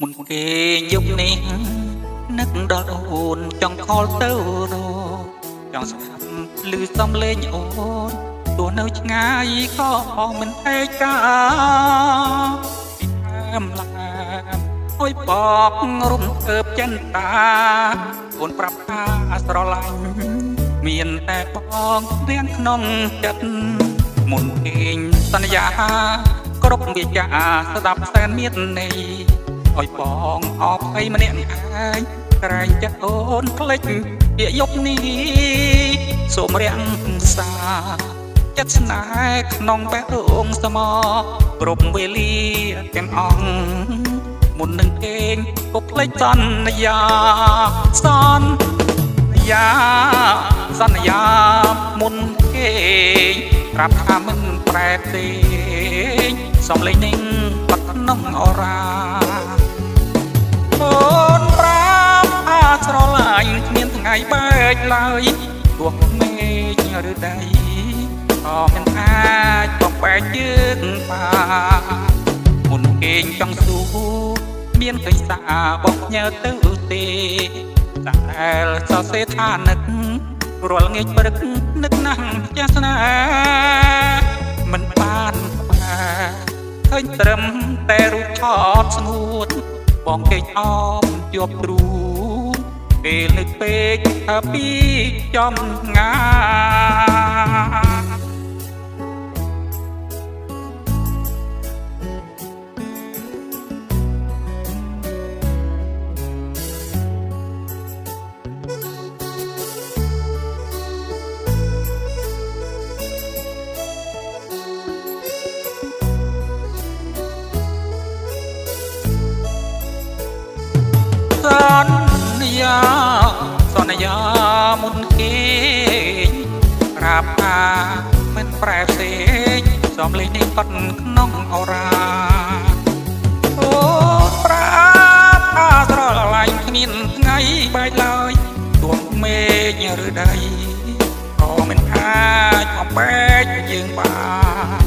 មុនគេយកនេះនឹកដល់អូនចង់ខលទៅរចង់ស្ដាប់ឮសំឡេងអូនទោះនៅឆ្ងាយក៏មិនឯកាពីតាមឡាអើយបករំអើបចិនតាអូនប្រាប់ថាស្រឡាញ់មានតែបងរៀងក្នុងចិត្តមុនគេងសន្យាគ្រប់វាចាស្ដាប់សែនមានន័យអើយបងអបអីម្នាក់ឯងក្រែងចិត្តអូនផ្លេចពាក្យយប់នេះសូមរាំងសាចិត្តស្នេហ៍ក្នុងបេះដូងស្មោះគ្រប់វេលាទាំងអង្គមុននឹងគេងក៏ផ្លេចសន្យាសន្យាសន្យាមុនគេងប្រាប់ថាមិនប្រែផ្សេងសំឡេងនឹងបាត់ក្នុងអរាអូនប្រាប់ថាស្រឡាញ់គ្មានថ្ងៃបែកឡើយទោះមេឃឬដីក៏មិនអាចបំបែកយើងបានមុនគេងចង់ស៊ូមានកិច្ចសាបងញើទៅទេតែសរសេរថានឹករាល់ងាយព្រឹកនឹកណាស់ចាស់ស្នេហ៍មិនបានឃើញត្រឹមតែរូបថតស្ងួតបងគេអមជាប់ទ្រូពេលនឹកពេកថាពីចំងាសន្យាមុនគេងប្រាប់ថាមិនប្រែផ្សេងសំឡេងនេះកត់ក្នុងអរាអូប្រាប់ថាស្រឡាញ់គ្មានថ្ងៃបែកឡើយទោះមេឃឬដីក៏មិនអាចបំបែកយើងបាន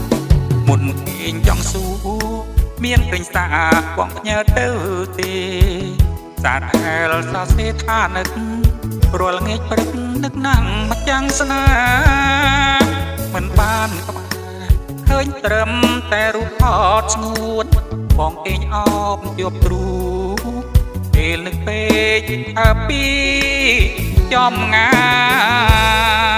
មុនគេងចង់ស៊ូមានពេញសាបងផ្ញើទៅទេសារហែលសរសេរថានឹករាល់ងាយព្រឹកនឹកណាំងមកចាំងស្នេហ៍មិនបានក្បែរឃើញត្រឹមតែរូបថតស្ងួតបងគេងអបជាប់ទ្រូពេលនឹកពេកពីចំងា